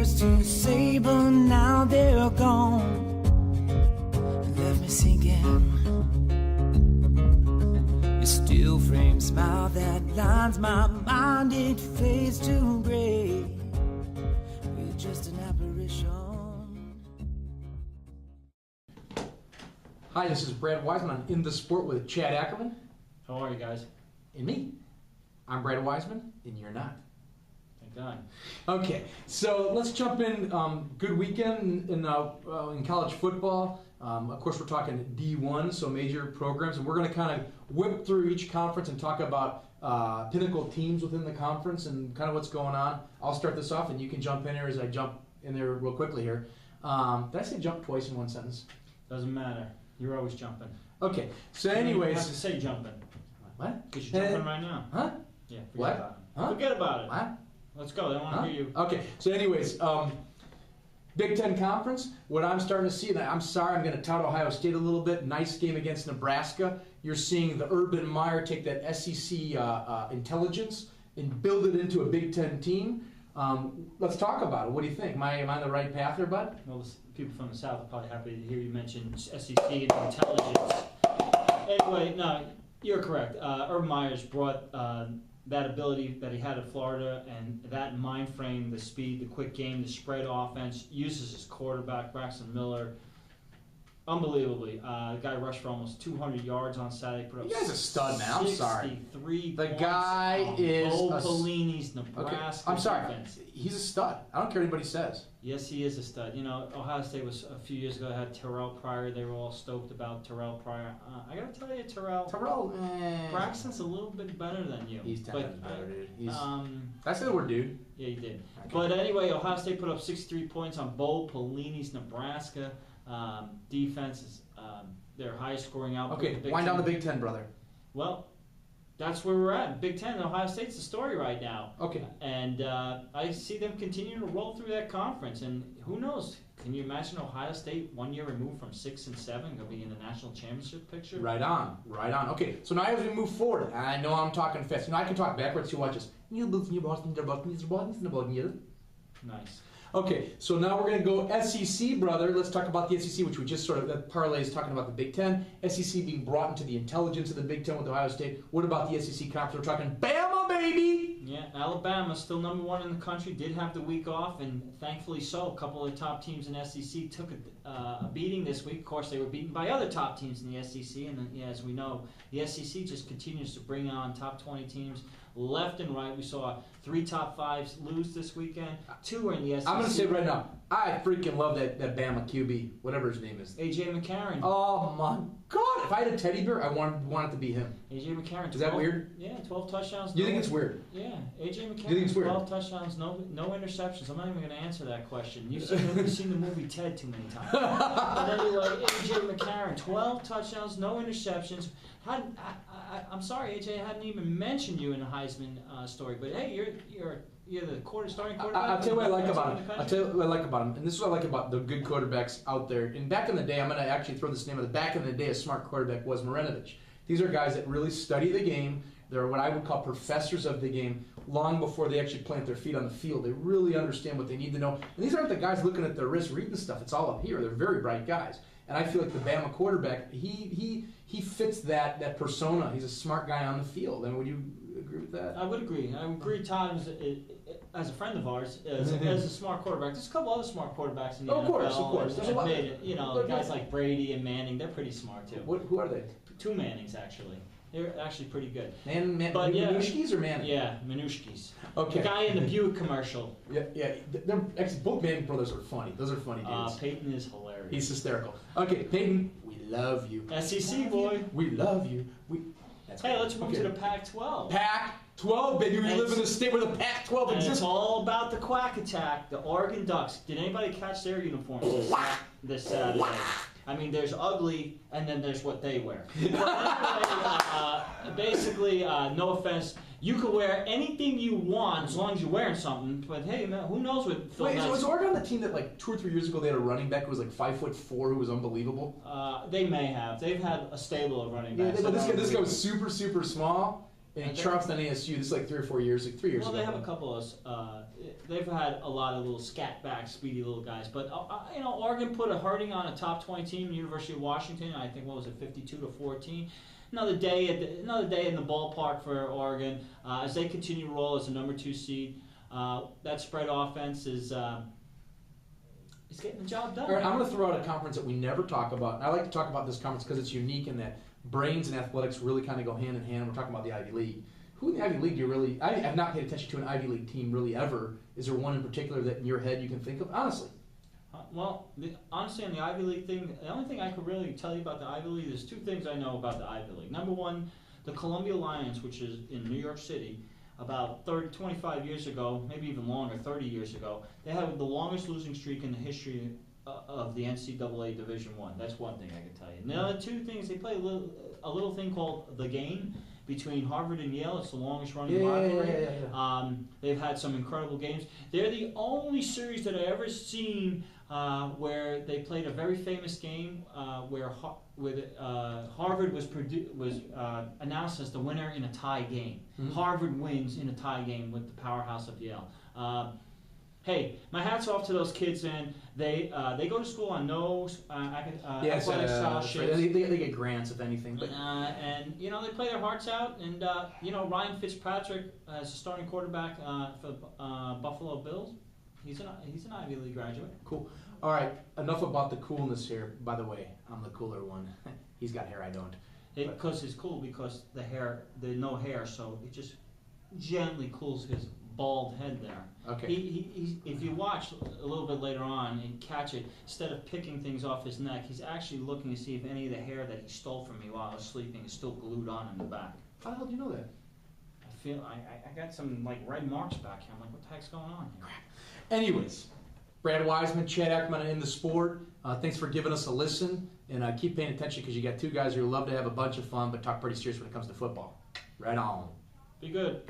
words to say, but now they're gone. Left me sinking. Your still frame smile that lines my mind, it fades to gray. You're just an apparition. Hi, this is Brad Wiseman on In the Sport with Chad Ackerman. How are you guys? And me. I'm Brad Wiseman, and you're not. Thank God. Okay, so let's jump in. Good weekend in college football. Of course, we're talking D1, so major programs, and we're going to kind of whip through each conference and talk about pinnacle teams within the conference and kind of what's going on. I'll start this off, and you can jump in here as I jump in there real quickly here. Did I say jump twice in one sentence? Doesn't matter. You're always jumping. Okay, so You anyways. have to say jumping. What? Because you're jumping right now. Huh? Yeah, forget What? about it. Huh? Forget about it. What? Let's go. They don't want to hear you. Okay, so anyways, Big Ten Conference, what I'm starting to see, and I'm sorry, I'm going to tout Ohio State a little bit. Nice game against Nebraska. You're seeing the Urban Meyer take that SEC intelligence and build it into a Big Ten team. Let's talk about it. What do you think? Am I on the right path there, bud? Well, people from the South are probably happy to hear you mention SEC and intelligence. Anyway, no, you're correct. Urban Meyer's brought that ability that he had at Florida and that mind frame, the speed, the quick game, the spread offense, uses his quarterback, Braxton Miller, unbelievably. The guy rushed for almost 200 yards on Saturday. Put up You guy's a stud, man. I'm sorry. 63 The points guy on is Bo a Pelini's Okay, Nebraska I'm sorry. defense. He's a stud. I don't care what anybody says. Yes, he is a stud. You know, Ohio State was a few years ago had Terrell Pryor. They were all stoked about Terrell Pryor. I gotta tell you, Terrell, Braxton's a little bit better than you. He's 10 times better, dude. He's, That's the word, dude. Yeah, he did. Okay. But anyway, Ohio State put up 63 points on Bo Pelini's Nebraska. Defense is their highest scoring output. Okay, wind down the Big Ten, brother. Well, that's where we're at. Big Ten, Ohio State's the story right now. Okay. And I see them continuing to roll through that conference. And who knows? Can you imagine Ohio State 1 year removed from 6 and 7 going to be in the national championship picture? Right on, right on. Okay, so now as we move forward, I know I'm talking fast. You know, I can talk backwards. You watch this. Nice. Okay, so now we're going to go SEC, brother. Let's talk about the SEC, which we just sort of, that parlay is talking about the Big Ten. SEC being brought into the intelligence of the Big Ten with Ohio State. What about the SEC conference? We're talking Bama, baby! Yeah, Alabama, still number one in the country, did have the week off, and thankfully so. A couple of the top teams in SEC took a beating this week. Of course, they were beaten by other top teams in the SEC, and yeah, as we know, the SEC just continues to bring on top 20 teams left and right. We saw 3 top 5s lose this weekend. 2 are in the SEC. I'm going to say it right now, I freaking love that Bama QB, whatever his name is. A.J. McCarron. Oh, my God. If I had a teddy bear, I want it to be him. A.J. McCarron. Is that weird? Yeah, 12 touchdowns. Do you think it's weird? Yeah, A.J. McCarron, Do you think it's weird? 12 touchdowns, no interceptions. I'm not even going to answer that question. You've seen the movie Ted too many times. And then you're like, A.J. McCarron, 12 touchdowns, no interceptions. I'm sorry, A.J. hadn't even mentioned you in the Heisman story, but hey, you're the starting quarterback. I'll tell you what I like about him. I'll tell you what I like about him, and this is what I like about the good quarterbacks out there. And back in the day, I'm going to actually throw this name out. Back in the day, a smart quarterback was Marinovich. These are guys that really study the game. They're what I would call professors of the game long before they actually plant their feet on the field. They really understand what they need to know. And these aren't the guys looking at their wrist reading stuff. It's all up here. They're very bright guys. And I feel like the Bama quarterback, he fits that persona. He's a smart guy on the field. And would you agree with that? I would agree. I would agree. Todd as a friend of ours, as a smart quarterback. There's a couple other smart quarterbacks in the NFL. Of course. There's a lot. Guys like Brady and Manning, they're pretty smart too. Who are they? 2 Mannings, actually. They're actually pretty good. Minushkis or Manning? Yeah, Minushkis. Okay. The guy in the Buick commercial. Yeah. They're actually, both Manning brothers are funny. Those are funny dudes. Peyton is hilarious. He's hysterical. Okay, Peyton, we love you. SEC boy. We love you. Hey, let's move to the Pac-12. Pac-12, baby. We live in a state where the Pac-12 and exists. It's all about the quack attack. The Oregon Ducks. Did anybody catch their uniforms this Saturday? I mean, there's ugly, and then there's what they wear. But anyway, basically, no offense, you can wear anything you want as long as you're wearing something. But hey, man, who knows what Phil Wait, was Oregon the team that like 2 or 3 years ago they had a running back who was like 5'4" who was unbelievable? They may have. They've had a stable of running backs. Yeah, but this guy was super small. And Charleston ASU, this is like 3 or 4 years, like 3 years ago. Well, they have a couple of they've had a lot of little scat back, speedy little guys. But Oregon put a hurting on a top 20 team, University of Washington. I think what was it, 52-14. Another day in the ballpark for Oregon as they continue to roll as a number 2 seed. That spread offense is getting the job done. All right, I'm going to throw out a conference that we never talk about. And I like to talk about this conference because it's unique in that brains and athletics really kind of go hand in hand. We're talking about the Ivy League. Who in the Ivy League do you really? I have not paid attention to an Ivy League team really ever. Is there one in particular that in your head you can think of? Honestly. Honestly, on the Ivy League thing, the only thing I could really tell you about the Ivy League, there's 2 things I know about the Ivy League. Number one, the Columbia Lions, which is in New York City, about 25 years ago, maybe even longer, 30 years ago, they had the longest losing streak in the history of the NCAA Division I. That's one thing I can tell you. And the other 2 things, they play a little thing called The Game between Harvard and Yale. It's the longest running rivalry. They've had some incredible games. They're the only series that I've ever seen where they played a very famous game where Harvard was announced as the winner in a tie game. Mm-hmm. Harvard wins in a tie game with the powerhouse of Yale. Hey, my hat's off to those kids, and they go to school on no athletic scholarships. They get grants if anything. But And they play their hearts out, and Ryan Fitzpatrick as a starting quarterback for Buffalo Bills. He's an Ivy League graduate. Cool. All right, enough about the coolness here. By the way, I'm the cooler one. He's got hair, I don't. Because it's cool because there's no hair, so it just gently cools his bald head there. Okay. He if you watch a little bit later on and catch it, instead of picking things off his neck, he's actually looking to see if any of the hair that he stole from me while I was sleeping is still glued on in the back. How the hell do you know that? I got some like red marks back here. I'm like, what the heck's going on here? Anyways, Brad Wiseman, Chad Ackerman in the sport. Thanks for giving us a listen, and keep paying attention because you got 2 guys who love to have a bunch of fun but talk pretty serious when it comes to football. Right on. Be good.